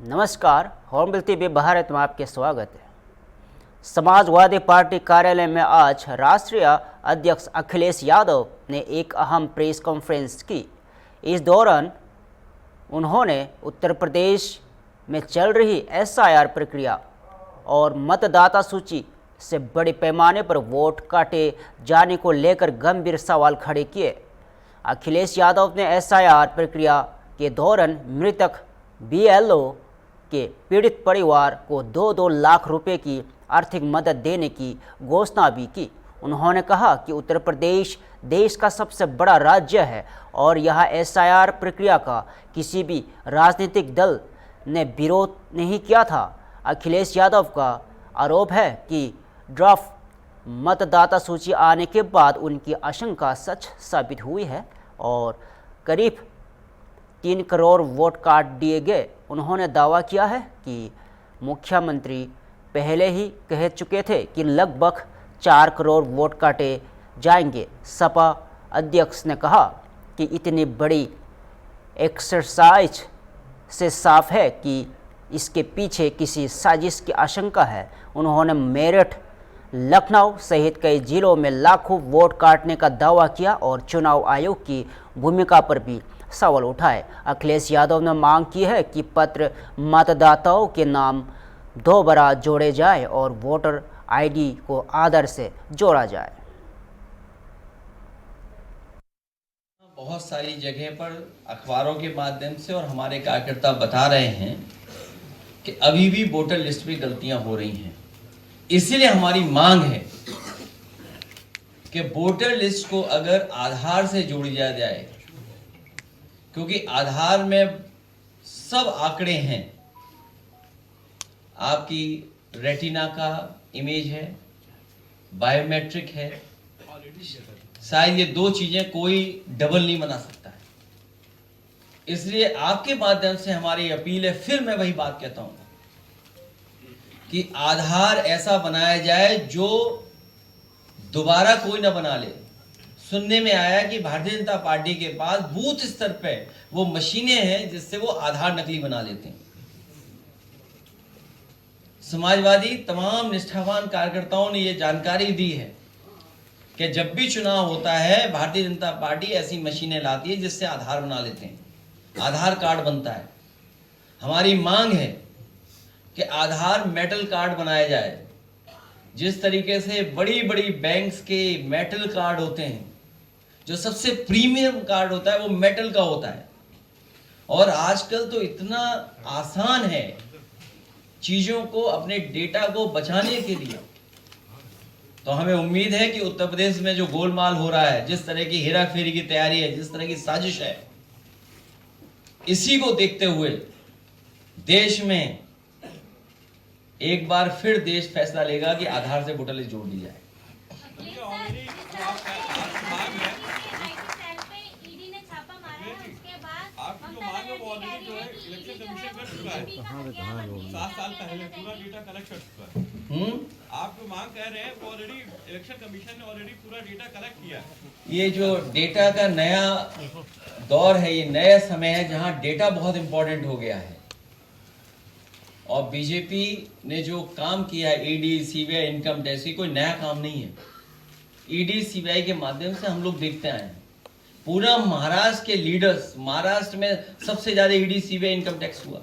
नमस्कार, hornbill TV Bharat में आपके स्वागत है। समाजवादी पार्टी कार्यालय में आज राष्ट्रीय अध्यक्ष अखिलेश यादव ने एक अहम प्रेस कॉन्फ्रेंस की। इस दौरान उन्होंने उत्तर प्रदेश में चल रही एसआईआर प्रक्रिया और मतदाता सूची से बड़े पैमाने पर वोट काटे जाने को लेकर गंभीर सवाल खड़े किए। अखिलेश यादव ने एसआईआर प्रक्रिया के दौरान मृतक बीएलओ के पीड़ित परिवार को 2-2 लाख रुपए की आर्थिक मदद देने की घोषणा भी की। उन्होंने कहा कि उत्तर प्रदेश देश का सबसे बड़ा राज्य है और यह एसआईआर प्रक्रिया का किसी भी राजनीतिक दल ने विरोध नहीं किया था। अखिलेश यादव का आरोप है कि ड्राफ्ट मतदाता सूची आने के बाद उनकी आशंका सच साबित हुई है और करीब 3 करोड़ वोट काट दिए गए। उन्होंने दावा किया है कि मुख्यमंत्री पहले ही कह चुके थे कि लगभग 4 करोड़ वोट काटे जाएंगे। सपा अध्यक्ष ने कहा कि इतनी बड़ी एक्सरसाइज से साफ है कि इसके पीछे किसी साजिश की आशंका है। उन्होंने मेरठ, लखनऊ सहित कई जिलों में लाखों वोट काटने का दावा किया और चुनाव आयोग की भूमिका पर भी सवाल उठाए। अखिलेश यादव ने मांग की है कि पत्र मतदाताओं के नाम दोबारा जोड़े जाए और वोटर आईडी को आधार से जोड़ा जाए। बहुत सारी जगह पर अखबारों के माध्यम से और हमारे कार्यकर्ता बता रहे हैं कि अभी भी वोटर लिस्ट में गलतियां हो रही हैं। इसीलिए हमारी मांग है कि वोटर लिस्ट को अगर आधार से जोड़ी जाए, क्योंकि आधार में सब आंकड़े हैं। आपकी रेटिना का इमेज है, बायोमेट्रिक है, शायद ये 2 चीजें कोई डबल नहीं बना सकता है। इसलिए आपके माध्यम से हमारी अपील है, फिर मैं वही बात कहता हूं कि आधार ऐसा बनाया जाए जो दोबारा कोई ना बना ले। सुनने में आया कि भारतीय जनता पार्टी के पास बूथ स्तर पे वो मशीनें हैं जिससे वो आधार नकली बना लेते हैं। समाजवादी तमाम निष्ठावान कार्यकर्ताओं ने ये जानकारी दी है कि जब भी चुनाव होता है भारतीय जनता पार्टी ऐसी मशीनें लाती है जिससे आधार बना लेते हैं, आधार कार्ड बनता है। हमारी मांग है कि आधार मेटल कार्ड बनाया जाए। जिस तरीके से बड़ी बड़ी बैंक्स के मेटल कार्ड होते हैं, जो सबसे प्रीमियम कार्ड होता है वो मेटल का होता है। और आजकल तो इतना आसान है चीजों को, अपने डेटा को बचाने के लिए। तो हमें उम्मीद है कि उत्तर प्रदेश में जो गोलमाल हो रहा है, जिस तरह की हेरा फेरी की तैयारी है, जिस तरह की साजिश है, इसी को देखते हुए देश में एक बार फिर देश फैसला लेगा कि आधार से वोटर लिस्ट जोड़ दी जाए। सात साल पहले पूरा डेटा कलेक्ट कर चुका है। आप जो मांग कह रहे हैं वो ऑलरेडी इलेक्शन कमीशन ने ऑलरेडी पूरा डेटा कलेक्ट किया है। ये जो डेटा का नया दौर है, ये नया समय है जहां डेटा बहुत इंपॉर्टेंट हो गया है। और बीजेपी ने जो काम किया है, ईडी, सीबीआई, इनकम टैक्स, कोई नया काम नहीं है। ईडी, सीबीआई के माध्यम से हम लोग देखते आए हैं। पूरा महाराष्ट्र के लीडर्स, महाराष्ट्र में सबसे ज्यादा ईडी, सीबीआई, इनकम टैक्स हुआ।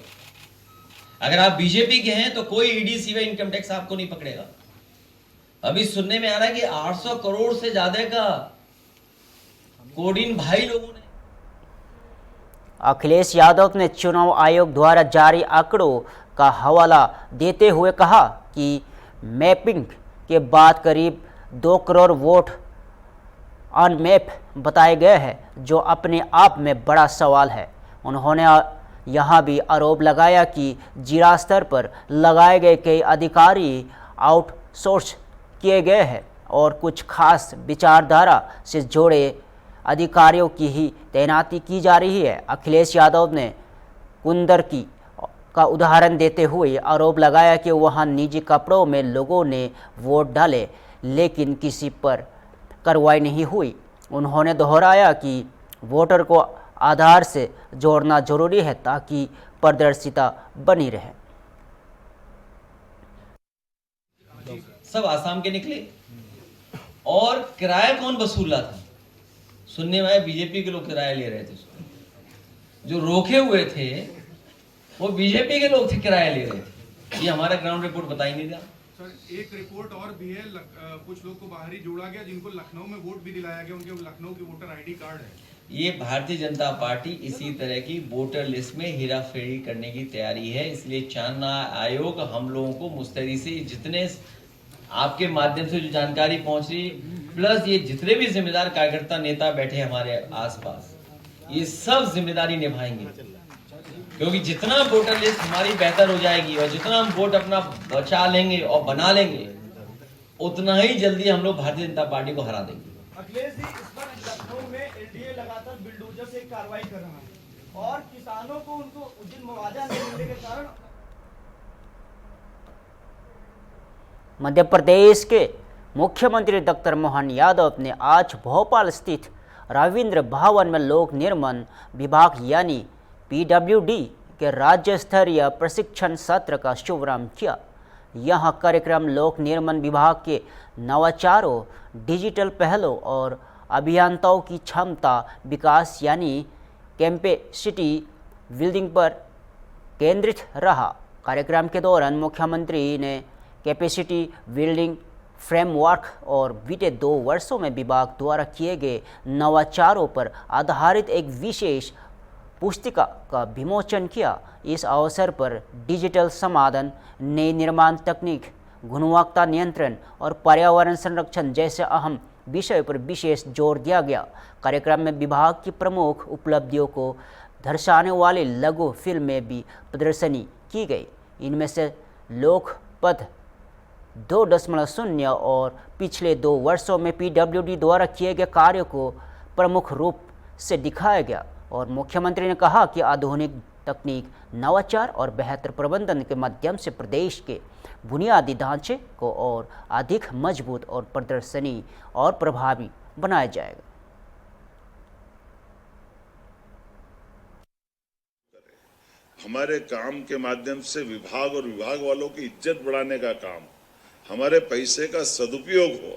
अगर आप बीजेपी के हैं तो कोई ईडी, सीबीआई, इनकम टैक्स आपको नहीं पकड़ेगा। अभी सुनने में आ रहा है कि 800 करोड़ से ज्यादा का कोडिन भाई लोगों ने। अखिलेश यादव ने चुनाव आयोग द्वारा जारी आंकड़ों का हवाला देते हुए कहा कि मैपिंग के बाद करीब 2 करोड़ वोट अनमैप बताए गए हैं, जो अपने आप में बड़ा सवाल है। उन्होंने यहाँ भी आरोप लगाया कि जिला स्तर पर लगाए गए कई अधिकारी आउटसोर्स किए गए हैं और कुछ खास विचारधारा से जुड़े अधिकारियों की ही तैनाती की जा रही है। अखिलेश यादव ने कुंदरकी का उदाहरण देते हुए आरोप लगाया कि वहां निजी कपड़ों में लोगों ने वोट डाले लेकिन किसी पर कार्रवाई नहीं हुई। उन्होंने दोहराया कि वोटर को आधार से जोड़ना जरूरी है ताकि पारदर्शिता बनी रहे। सब आसाम के निकले और किराया कौन वसूल रहा था? सुनने में आया बीजेपी के लोग किराया ले रहे थे उसको। जो रोके हुए थे वो बीजेपी के लोग थे, किराया ले रहे थे। ये हमारा ग्राउंड रिपोर्ट बता ही नहीं रहा। सर एक रिपोर्ट और भी है, कुछ लोग को बाहरी जोड़ा गया जिनको लखनऊ में वोट भी दिलाया गया, उनके लखनऊ के वोटर आईडी कार्ड है। ये भारतीय जनता पार्टी इसी तरह की वोटर लिस्ट में हेराफेरी करने की तैयारी है। इसलिए चुनाव आयोग हम लोगों को मुस्तैदी से जितने आपके माध्यम से जो जानकारी पहुंच रही, प्लस ये जितने भी जिम्मेदार कार्यकर्ता नेता बैठे हमारे आसपास, ये सब जिम्मेदारी निभाएंगे। क्योंकि जितना वोटर लिस्ट हमारी बेहतर हो जाएगी और जितना हम वोट अपना बचा लेंगे और बना लेंगे, उतना ही जल्दी हम लोग भारतीय जनता पार्टी को हरा देंगे। अखिलेश जी, इस बार लखनऊ में एनडीए लगातार बिल्डोजर से कार्रवाई कर रहा है और किसानों को उनको उचित मुआवजा नहीं मिलने के कारण मध्य प्रदेश के मुख्यमंत्री डॉक्टर मोहन यादव ने आज भोपाल स्थित रविंद्र भवन में लोक निर्माण विभाग यानी पीडब्ल्यूडी के राज्य स्तरीय प्रशिक्षण सत्र का शुभारंभ किया। यह कार्यक्रम लोक निर्माण विभाग के नवाचारों, डिजिटल पहलों और अभियंताओं की क्षमता विकास यानी कैपेसिटी बिल्डिंग पर केंद्रित रहा। कार्यक्रम के दौरान मुख्यमंत्री ने कैपेसिटी बिल्डिंग फ्रेमवर्क और बीते 2 वर्षों में विभाग द्वारा किए गए नवाचारों पर आधारित एक विशेष पुस्तिका का विमोचन किया। इस अवसर पर डिजिटल समाधान, नई निर्माण तकनीक, गुणवत्ता नियंत्रण और पर्यावरण संरक्षण जैसे अहम विषय पर विशेष जोर दिया गया। कार्यक्रम में विभाग की प्रमुख उपलब्धियों को दर्शाने वाली लघु फिल्में भी प्रदर्शनी की गई। इनमें से लोकपथ 2.0 और पिछले 2 वर्षों में पीडब्ल्यूडी द्वारा किए गए कार्यों को प्रमुख रूप से दिखाया गया और मुख्यमंत्री ने कहा कि आधुनिक तकनीक, नवाचार और बेहतर प्रबंधन के माध्यम से प्रदेश के बुनियादी ढांचे को और अधिक मजबूत और प्रदर्शनी और प्रभावी बनाया जाएगा। हमारे काम के माध्यम से विभाग और विभाग वालों की इज्जत बढ़ाने का काम, हमारे पैसे का सदुपयोग हो,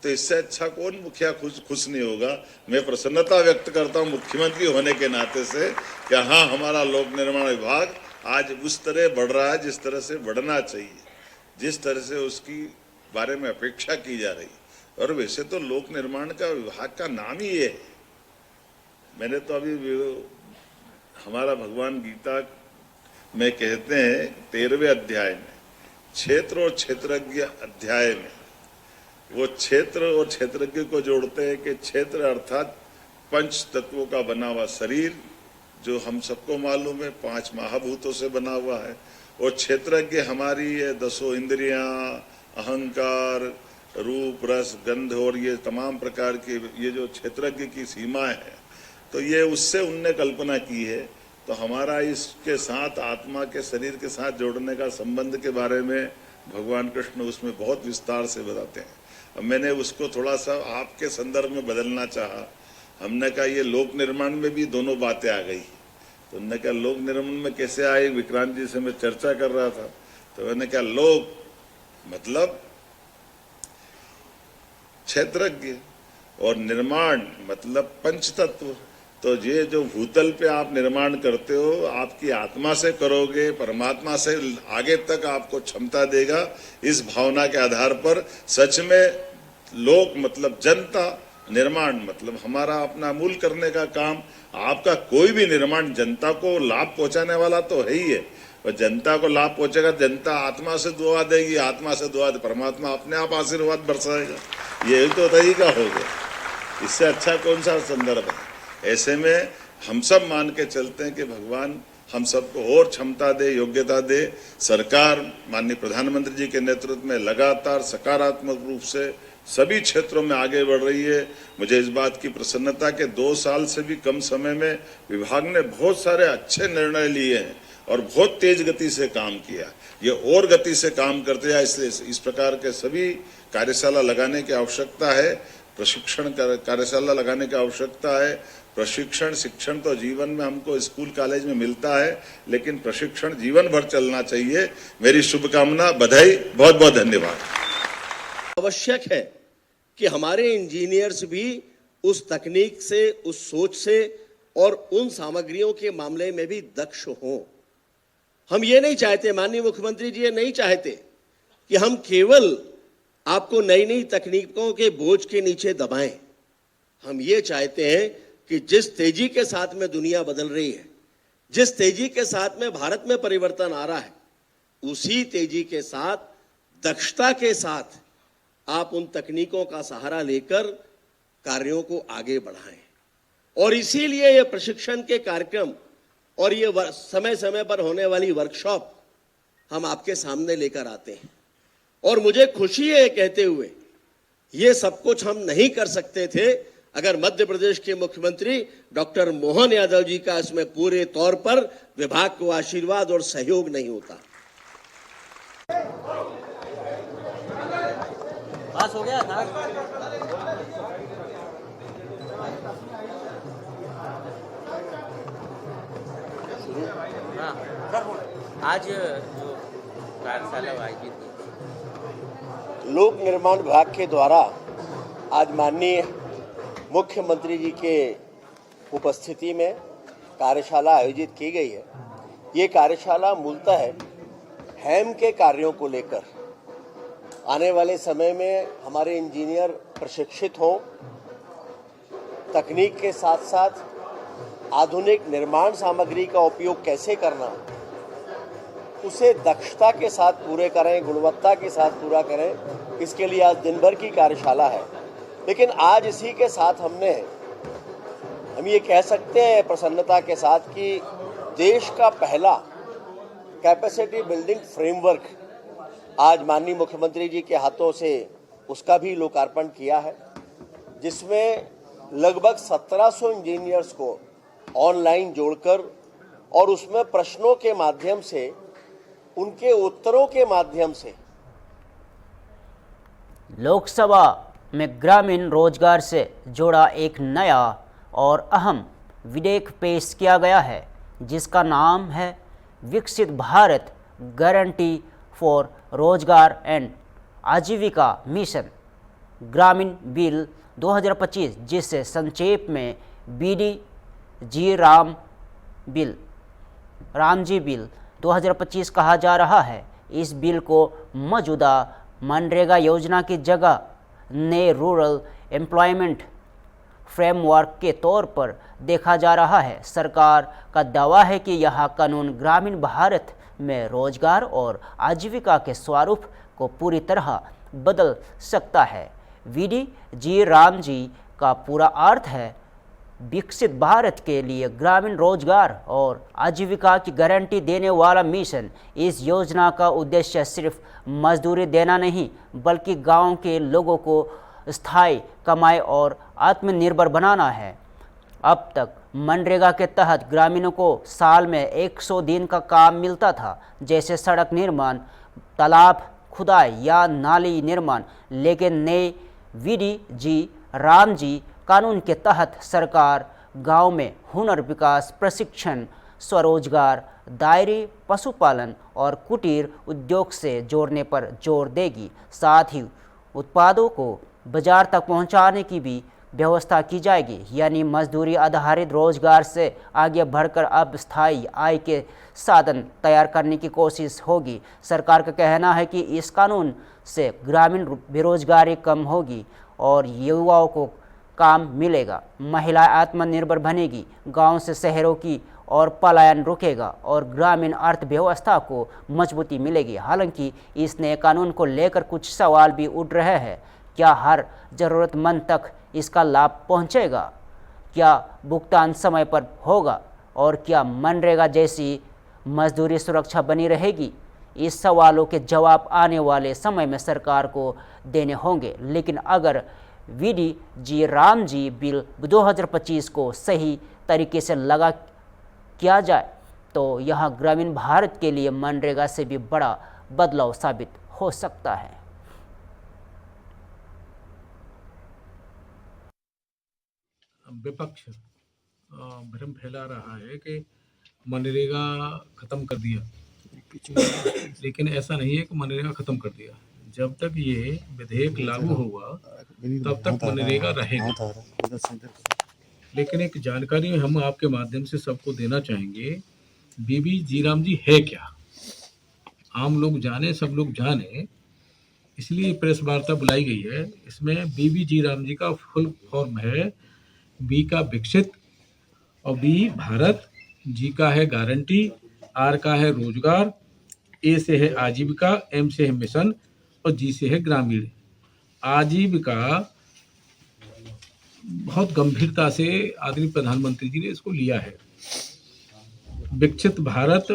तो इससे अच्छा कौन मुखिया खुश नहीं होगा। मैं प्रसन्नता व्यक्त करता हूं मुख्यमंत्री होने के नाते से कि हाँ, हमारा लोक निर्माण विभाग आज उस तरह बढ़ रहा है जिस तरह से बढ़ना चाहिए, जिस तरह से उसकी बारे में अपेक्षा की जा रही। और वैसे तो लोक निर्माण का विभाग का नाम ही ये है। मैंने तो अभी हमारा भगवान गीता में कहते हैं 13वें अध्याय में, क्षेत्र और क्षेत्रज्ञ अध्याय में वो क्षेत्र और क्षेत्रज्ञ को जोड़ते हैं कि क्षेत्र अर्थात 5 तत्वों का बना हुआ शरीर, जो हम सबको मालूम है 5 महाभूतों से बना हुआ है। और क्षेत्रज्ञ हमारी ये 10 इंद्रियां, अहंकार, रूप, रस, गंध और ये तमाम प्रकार की ये जो क्षेत्रज्ञ की सीमाएं है, तो ये उससे उनने कल्पना की है। तो हमारा इसके साथ आत्मा के शरीर के साथ जोड़ने का संबंध के बारे में भगवान कृष्ण उसमें बहुत विस्तार से बताते हैं। अब मैंने उसको थोड़ा सा आपके संदर्भ में बदलना चाहा। हमने कहा ये लोक निर्माण में भी दोनों बातें आ गई। तो उन्होंने कहा लोक निर्माण में कैसे आए, विक्रांत जी से मैं चर्चा कर रहा था। तो मैंने कहा लोक मतलब क्षेत्रज्ञ और निर्माण मतलब 5 तत्व। तो ये जो भूतल पे आप निर्माण करते हो, आपकी आत्मा से करोगे, परमात्मा से आगे तक आपको क्षमता देगा। इस भावना के आधार पर सच में लोक मतलब जनता, निर्माण मतलब हमारा अपना मूल करने का काम। आपका कोई भी निर्माण जनता को लाभ पहुंचाने वाला तो है ही है, और जनता को लाभ पहुंचेगा। जनता आत्मा से दुआ देगी, आत्मा से दुआ दे परमात्मा अपने आप आशीर्वाद बरसाएगा। यही तो तरीका हो गया। इससे अच्छा कौन सा संदर्भ है। ऐसे में हम सब मान के चलते हैं कि भगवान हम सबको और क्षमता दे, योग्यता दे। सरकार माननीय प्रधानमंत्री जी के नेतृत्व में लगातार सकारात्मक रूप से सभी क्षेत्रों में आगे बढ़ रही है। मुझे इस बात की प्रसन्नता कि 2 साल से भी कम समय में विभाग ने बहुत सारे अच्छे निर्णय लिए हैं और बहुत तेज गति से काम किया। ये और गति से काम करते हैं, इसलिए इस प्रकार के सभी कार्यशाला लगाने की आवश्यकता है प्रशिक्षण कार्यशाला लगाने की आवश्यकता है। प्रशिक्षण शिक्षण तो जीवन में हमको स्कूल कॉलेज में मिलता है, लेकिन प्रशिक्षण जीवन भर चलना चाहिए। मेरी शुभकामना, बधाई, बहुत बहुत धन्यवाद। आवश्यक है कि हमारे इंजीनियर्स भी उस तकनीक से, उस सोच से और उन सामग्रियों के मामले में भी दक्ष हों। हम ये नहीं चाहते, माननीय मुख्यमंत्री जी ये नहीं चाहते कि हम केवल आपको नई नई तकनीकों के बोझ के नीचे दबाएं। हम ये चाहते हैं कि जिस तेजी के साथ में दुनिया बदल रही है, जिस तेजी के साथ में भारत में परिवर्तन आ रहा है, उसी तेजी के साथ, दक्षता के साथ आप उन तकनीकों का सहारा लेकर कार्यों को आगे बढ़ाएं। और इसीलिए ये प्रशिक्षण के कार्यक्रम और ये समय समय पर होने वाली वर्कशॉप हम आपके सामने लेकर आते हैं। और मुझे खुशी है कहते हुए, ये सब कुछ हम नहीं कर सकते थे अगर मध्य प्रदेश के मुख्यमंत्री डॉक्टर मोहन यादव जी का इसमें पूरे तौर पर विभाग को आशीर्वाद और सहयोग नहीं होता। पास हो गया था। आज जो कार्यशाला आयोजित की, लोक निर्माण विभाग के द्वारा आज माननीय मुख्यमंत्री जी के उपस्थिति में कार्यशाला आयोजित की गई है। ये कार्यशाला मूलतः हैम के कार्यों को लेकर आने वाले समय में हमारे इंजीनियर प्रशिक्षित हों, तकनीक के साथ साथ आधुनिक निर्माण सामग्री का उपयोग कैसे करना, उसे दक्षता के साथ पूरे करें, गुणवत्ता के साथ पूरा करें। इसके लिए आज दिन भर की कार्यशाला है। लेकिन आज इसी के साथ हम ये कह सकते हैं प्रसन्नता के साथ कि देश का पहला कैपेसिटी बिल्डिंग फ्रेमवर्क आज माननीय मुख्यमंत्री जी के हाथों से उसका भी लोकार्पण किया है, जिसमें लगभग 1700 इंजीनियर्स को ऑनलाइन जोड़कर और उसमें प्रश्नों के माध्यम से, उनके उत्तरों के माध्यम से लोकसभा में ग्रामीण रोजगार से जुड़ा एक नया और अहम विधेयक पेश किया गया है, जिसका नाम है विकसित भारत गारंटी फॉर रोजगार एंड आजीविका मिशन ग्रामीण बिल 2025, जिसे संक्षेप में BDG रामजी बिल 2025 कहा जा रहा है। इस बिल को मौजूदा मनरेगा योजना की जगह नए रूरल एम्प्लॉयमेंट फ्रेमवर्क के तौर पर देखा जा रहा है। सरकार का दावा है कि यह कानून ग्रामीण भारत में रोजगार और आजीविका के स्वरूप को पूरी तरह बदल सकता है। BDG रामजी का पूरा अर्थ है विकसित भारत के लिए ग्रामीण रोजगार और आजीविका की गारंटी देने वाला मिशन। इस योजना का उद्देश्य सिर्फ मजदूरी देना नहीं, बल्कि गांव के लोगों को स्थायी कमाई और आत्मनिर्भर बनाना है। अब तक मनरेगा के तहत ग्रामीणों को साल में 100 दिन का काम मिलता था, जैसे सड़क निर्माण, तालाब खुदाई या नाली निर्माण। लेकिन नए BDG रामजी कानून के तहत सरकार गांव में हुनर विकास, प्रशिक्षण, स्वरोजगार, दायरी पशुपालन और कुटीर उद्योग से जोड़ने पर जोर देगी। साथ ही उत्पादों को बाजार तक पहुंचाने की भी व्यवस्था की जाएगी। यानी मजदूरी आधारित रोजगार से आगे बढ़कर अब स्थायी आय के साधन तैयार करने की कोशिश होगी। सरकार का कहना है कि इस कानून से ग्रामीण बेरोजगारी कम होगी और युवाओं को काम मिलेगा, महिलाएं आत्मनिर्भर बनेगी, गांव से शहरों की और पलायन रुकेगा और ग्रामीण अर्थव्यवस्था को मजबूती मिलेगी। हालांकि इस नए कानून को लेकर कुछ सवाल भी उठ रहे हैं। क्या हर ज़रूरतमंद तक इसका लाभ पहुंचेगा? क्या भुगतान समय पर होगा? और क्या मनरेगा जैसी मजदूरी सुरक्षा बनी रहेगी? इस सवालों के जवाब आने वाले समय में सरकार को देने होंगे। लेकिन अगर BDG रामजी बिल 2025 को सही तरीके से लगा किया जाए तो यह ग्रामीण भारत के लिए मनरेगा से भी बड़ा बदलाव साबित हो सकता है। विपक्ष भ्रम फैला रहा है कि मनरेगा खत्म कर दिया, लेकिन ऐसा नहीं है कि मनरेगा खत्म कर दिया। जब तक ये विधेयक लागू होगा तब तक मनरेगा रहेगा। लेकिन एक जानकारी हम आपके माध्यम से सबको देना चाहेंगे, बीबी जीराम जी है क्या, आम लोग जाने, सब लोग जाने, इसलिए प्रेस वार्ता बुलाई गई है। इसमें बीबी जीराम जी का फुल फॉर्म है, बी का विकसित और बी भारत, जी का है गारंटी, आर का है रोजगार, ए से है आजीविका, एम से है मिशन और जी से है ग्रामीण। आजीविका बहुत गंभीरता से आदरणीय प्रधानमंत्री जी ने इसको लिया है। विकसित भारत,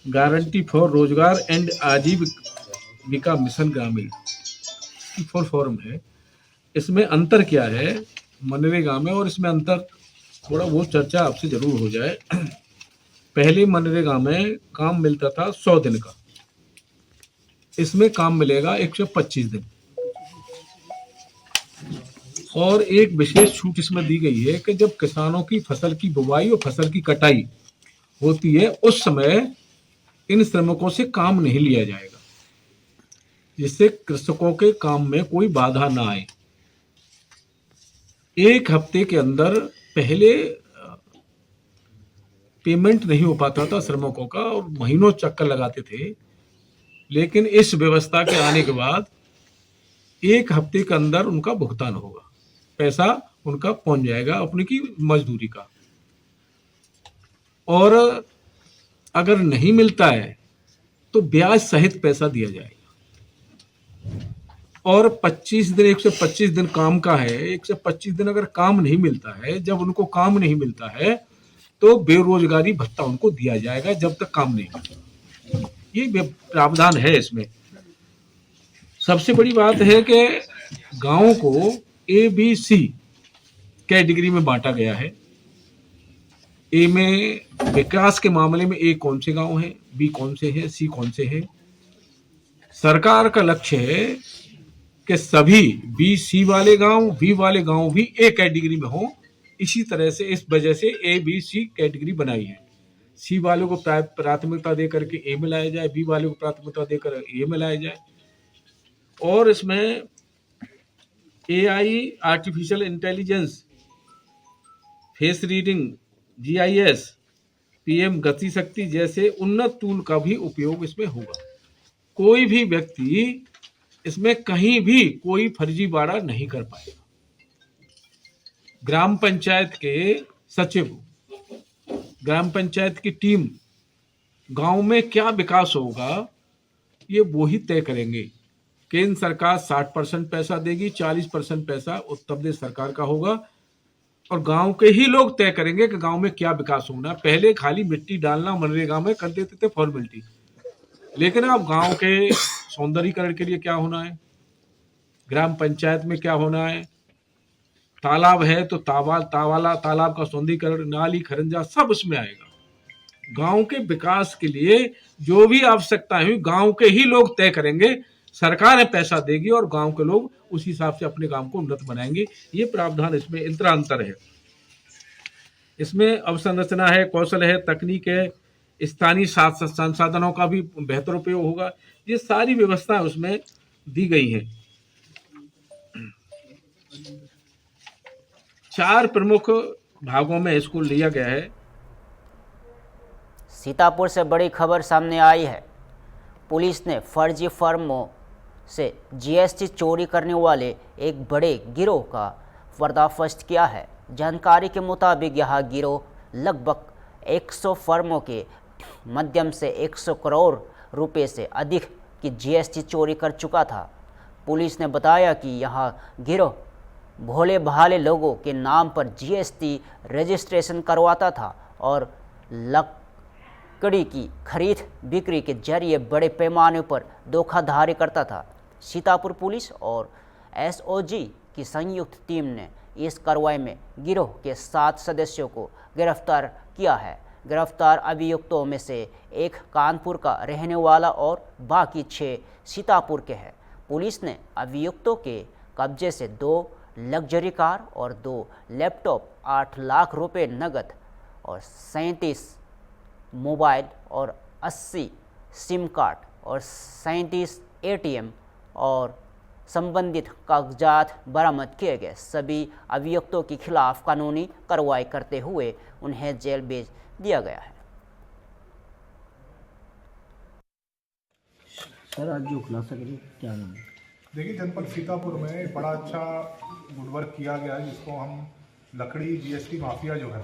गारंटी फॉर रोजगार एंड आजीविका मिशन ग्रामीण की फुल फॉर्म है। इसमें अंतर क्या है मनरेगा में, और इसमें अंतर थोड़ा वो चर्चा आपसे जरूर हो जाए। पहले मनरेगा में काम मिलता था 100 दिन का, इसमें काम मिलेगा 125 दिन। और एक विशेष छूट इसमें दी गई है कि जब किसानों की फसल की बुवाई और फसल की कटाई होती है उस समय इन श्रमिकों से काम नहीं लिया जाएगा, जिससे कृषकों के काम में कोई बाधा ना आए। एक हफ्ते के अंदर पहले पेमेंट नहीं हो पाता था श्रमिकों का और महीनों चक्कर लगाते थे, लेकिन इस व्यवस्था के आने के बाद एक हफ्ते के अंदर उनका भुगतान होगा, पैसा उनका पहुंच जाएगा अपनी की मजदूरी का। और अगर नहीं मिलता है तो ब्याज सहित पैसा दिया जाएगा। और 25 दिन 125 दिन काम का है, 125 दिन अगर काम नहीं मिलता है, जब उनको काम नहीं मिलता है तो बेरोजगारी भत्ता उनको दिया जाएगा जब तक काम नहीं मिलता। ये प्रावधान है इसमें। सबसे बड़ी बात है कि गांवों को ABC कैटेगरी में बांटा गया है। ए में विकास के मामले में ए कौन से गांव हैं, बी कौन से हैं, सी कौन से हैं। सरकार का लक्ष्य है कि सभी BC वाले गांव, बी वाले गांव भी ए कैटेगरी में हों। इसी तरह से इस वजह से ABC कैटेगरी बनाई है। सी वालों को प्राथमिकता देकर के ए में लाया जाए, बी वाले को प्राथमिकता देकर ए में लाया जाए। और इसमें AI artificial intelligence, face reading, GIS, PM गति शक्ति जैसे उन्नत टूल का भी उपयोग इसमें होगा। कोई भी व्यक्ति इसमें कहीं भी कोई फर्जीवाड़ा नहीं कर पाएगा। ग्राम पंचायत के सचिव, ग्राम पंचायत की टीम गांव में क्या विकास होगा ये वो ही तय करेंगे। केंद्र सरकार 60% पैसा देगी, 40% पैसा उत्तर प्रदेश सरकार का होगा और गांव के ही लोग तय करेंगे कि गांव में क्या विकास होना है। पहले खाली मिट्टी डालना मनरेगा में कर देते थे फॉर्मेलिटी, लेकिन अब गांव के सौंदर्यीकरण के लिए क्या होना है, ग्राम पंचायत में क्या होना है, तालाब है तो तालाब का सौंदर्यीकरण, नाली खरंजा सब उसमें आएगा। गांव के विकास के लिए जो भी आवश्यकताएं हुई गांव के ही लोग तय करेंगे। सरकार पैसा देगी और गांव के लोग उस हिसाब से अपने गांव को उन्नत बनाएंगे। ये प्रावधान इसमें इंतरा अंतर है। इसमें अवसंरचना है, कौशल है, तकनीक है, स्थानीय संसाधनों का भी बेहतर उपयोग होगा। ये सारी व्यवस्थाएं उसमें दी गई हैं। 4 प्रमुख भागों में इसको लिया गया है। सीतापुर से बड़ी खबर सामने आई है। पुलिस ने फर्जी फर्मों से GST चोरी करने वाले एक बड़े गिरोह का पर्दाफाश किया है। जानकारी के मुताबिक यह गिरोह लगभग 100 फर्मों के माध्यम से 100 करोड़ रुपए से अधिक की GST चोरी कर चुका था। पुलिस ने बताया कि यह गिरोह भोले भाले लोगों के नाम पर GST रजिस्ट्रेशन करवाता था और लकड़ी की खरीद बिक्री के जरिए बड़े पैमाने पर धोखाधड़ी करता था। सीतापुर पुलिस और SOG की संयुक्त टीम ने इस कार्रवाई में गिरोह के 7 सदस्यों को गिरफ्तार किया है। गिरफ्तार अभियुक्तों में से एक कानपुर का रहने वाला और बाकी 6 सीतापुर के हैं। पुलिस ने अभियुक्तों के कब्जे से 2 लग्जरी कार और 2 लैपटॉप, 8 लाख रुपए नकद और 37 मोबाइल और 80 सिम कार्ड और 37 ATM और संबंधित कागजात बरामद किए गए। सभी अभियुक्तों के खिलाफ कानूनी कार्रवाई करते हुए उन्हें जेल भेज दिया गया है। सर आज जो खुलासा करिए क्या नाम है? देखिए, जनपद सीतापुर में बड़ा अच्छा गुड वर्क किया गया है, जिसको हम लकड़ी GST माफिया जो है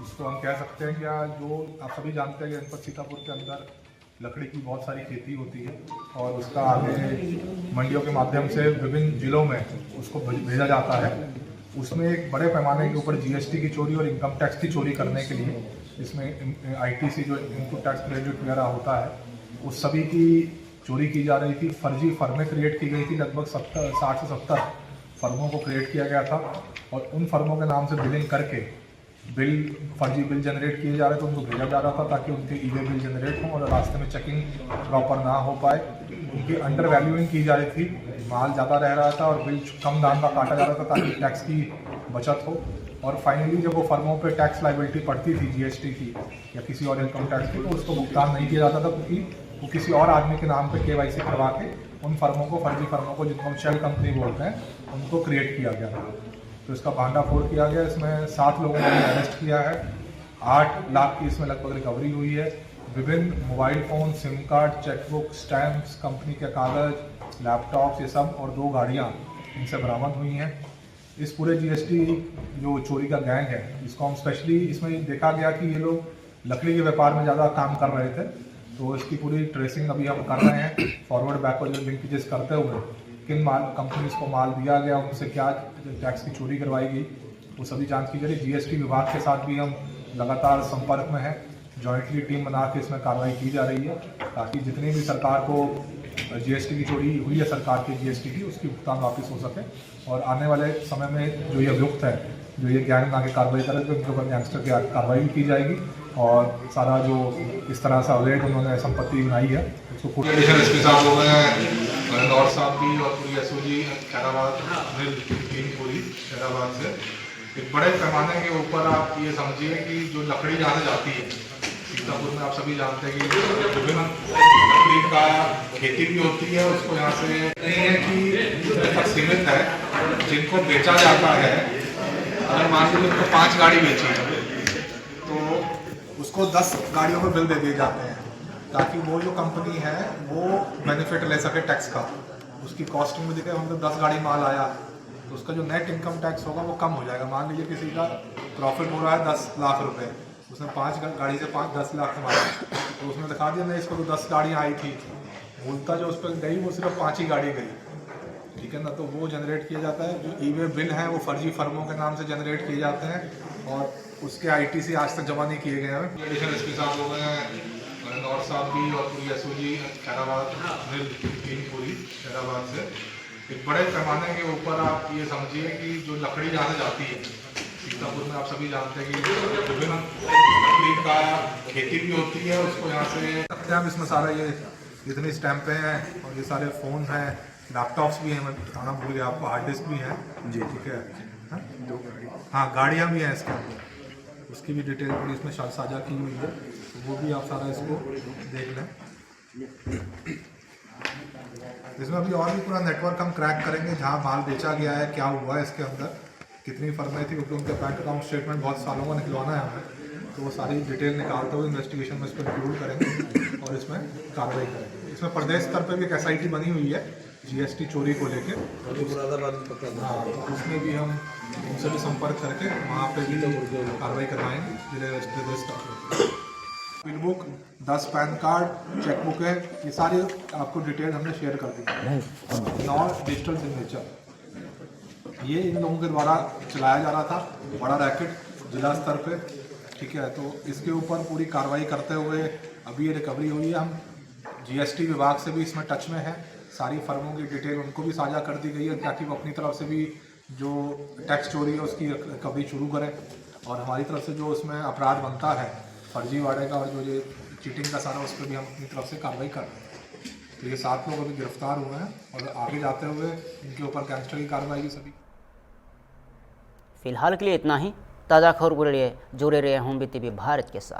इसको हम कह सकते हैं। क्या जो आप सभी जानते हैं कि जनपद सीतापुर के अंदर लकड़ी की बहुत सारी खेती होती है और उसका आगे मंडियों के माध्यम से विभिन्न जिलों में उसको भेजा जाता है। उसमें एक बड़े पैमाने के ऊपर GST की चोरी और इनकम टैक्स की चोरी करने के लिए इसमें ITC जो इनपुट टैक्स क्रेडिट वगैरह होता है उस सभी की चोरी की जा रही थी। फर्जी फर्में क्रिएट की गई थी, लगभग 60 से 70 फर्मों को क्रिएट किया गया था और उन फर्मों के नाम से बिलिंग करके फर्जी बिल जनरेट किए जा रहे थे, उनको भेजा जा रहा था ताकि उनके ई-वे बिल जनरेट हों और रास्ते में चेकिंग प्रॉपर ना हो पाए। उनकी अंडर वैल्यूइंग की जा रही थी, माल ज़्यादा रह रहा था और बिल कम दाम का काटा जा रहा था ताकि टैक्स की बचत हो। और फाइनली जब वो फर्मों पे टैक्स लाइबिलिटी पड़ती थी GST की या किसी और इनकम टैक्स की, तो उसको भुगतान नहीं किया जाता था क्योंकि वो किसी और आदमी के नाम पे KYC करवा के उन फर्मों को, फर्जी फर्मों को, जिनको हम शेल कंपनी बोलते हैं, उनको क्रिएट किया गया था। तो इसका भांडाफोड़ किया गया। इसमें 7 लोगों को अरेस्ट किया है, 8 लाख की इसमें लगभग रिकवरी हुई है। विभिन्न mobile phone, SIM card, chequebook, stamps, company के कागज़, लैपटॉप्स, ये सब और 2 गाड़ियाँ इनसे बरामद हुई हैं। इस पूरे GST जो चोरी का गैंग है, इसको हम स्पेशली इसमें देखा गया कि ये लोग लकड़ी के व्यापार में ज़्यादा काम कर रहे थे, तो इसकी पूरी ट्रेसिंग अभी हम कर रहे हैं, फॉरवर्ड बैकवर्ड लिंकेजेस करते हुए किन कंपनीज को माल दिया गया, उनसे क्या टैक्स की चोरी करवाई गई, वो सभी जांच की जा रही है। GST विभाग के साथ भी हम लगातार संपर्क में हैं, जॉइंटली टीम बना के इसमें कार्रवाई की जा रही है ताकि जितनी भी सरकार को GST की चोरी हुई है सरकार की GST की, उसकी भुगतान वापस हो सके और आने वाले समय में जो ये अभियुक्त है, जो ये गैंग आगे कार्रवाई करे, तो उनके ऊपर गैंगस्टर की कार्रवाई भी की जाएगी और सारा जो इस तरह से अवैध उन्होंने संपत्ति बनाई है उसको एसपी साहब हो गए हैं, इंदौर साहब भी और पूरी SOG खैराबाद टीम पूरी खैराबाद से एक बड़े पैमाने के ऊपर आप ये समझिए कि जो लकड़ी जहाँ से जाती है सीतापुर में, आप सभी जानते हैं कि विभिन्न लकड़ी का खेती भी होती है, उसको यहाँ से नहीं है कि सीमित है, जिनको बेचा जाता है। अगर मान लीजिए उनको 5 गाड़ी बेची है तो उसको 10 गाड़ियों में बिल दे दिए जाते हैं ताकि वो जो कंपनी है वो बेनिफिट ले सके टैक्स का। उसकी कॉस्टिंग में दिखे, हम तो 10 गाड़ी माल आया तो उसका जो नेट इनकम टैक्स होगा वो कम हो जाएगा। मान लीजिए किसी का प्रॉफिट हो रहा है 10 लाख रुपए, उसने 5 गाड़ी से 10 लाख कमाया, तो उसने दिखा दिया नहीं, इसको तो 10 गाड़ियाँ आई थी, मूलता जो उस पर गई वो सिर्फ 5 ही गाड़ी गई, ठीक है ना। तो वो जनरेट किया जाता है। जो ई-वे बिल हैं वो फर्जी फर्मों के नाम से जनरेट किए जाते हैं और उसके ITC आज तक जमा नहीं किए गए हैं। एडिशनल एसपी साहब हो गए हैं, इंदौर साहब भी और पूरी SOG खैराबाद टीम पूरी खैराबाद से एक बड़े पैमाने के ऊपर आप ये समझिए कि जो लकड़ी जहाँ से जाती है सीतापुर में, आप सभी जानते हैं कि विभिन्न लकड़ी का खेती भी होती है, उसको यहाँ से सकते हैं हम। इसमें सारा ये जितनी स्टैंपें हैं और ये सारे फ़ोन हैं, लैपटॉप्स भी हैं, मैं बताना भूल गया आपको, हार्ड डिस्क भी हैं जी, ठीक है। हाँ, गाड़ियाँ भी हैं इसके अंदर, उसकी भी डिटेल पूरी इसमें साझा की हुई है, तो वो भी आप सारा इसको देख लें। इसमें अभी और भी पूरा नेटवर्क हम क्रैक करेंगे, जहाँ माल बेचा गया है, क्या हुआ है इसके अंदर, कितनी फर्में थी, क्योंकि उनके बैंक अकाउंट स्टेटमेंट बहुत सालों का निकलवाना है हमें, तो वो सारी डिटेल निकालते हुए इन्वेस्टिगेशन में इसको इंक्लूड करेंगे और इसमें कार्रवाई करेंगे। इसमें प्रदेश स्तर पर भी एक SIT बनी हुई है GST चोरी को लेके, हाँ, उसमें भी हम उनसे भी संपर्क करके वहाँ पे भी कार्रवाई करवाएंगे जिले स्तर पर। Bill book, 10 pan card, chequebook है, ये सारी आपको डिटेल हमने शेयर कर दी। 9 डिजिटल सिग्नेचर, ये इन लोगों के द्वारा चलाया जा रहा था, बड़ा रैकेट जिला स्तर पे, ठीक है। तो इसके ऊपर पूरी कार्रवाई करते हुए अभी ये रिकवरी हुई है। हम GST विभाग से भी इसमें टच में है, सारी फर्मों की डिटेल उनको भी साझा कर दी गई है ताकि वो अपनी तरफ से भी जो टैक्स चोरी है उसकी रिकवरी शुरू करें और हमारी तरफ से जो उसमें अपराध बनता है फर्जीवाड़े का और जो ये चीटिंग का सारा, उस पर भी हम अपनी तरफ से कार्रवाई कर रहे हैं। तो ये 7 लोग अभी गिरफ्तार हुए हैं और आगे जाते हुए इनके ऊपर गैंगस्टर की कार्रवाई भी सभी फिलहाल के लिए इतना ही। ताज़ा खबर के लिए जुड़े रहे होम टीवी भारत के साथ।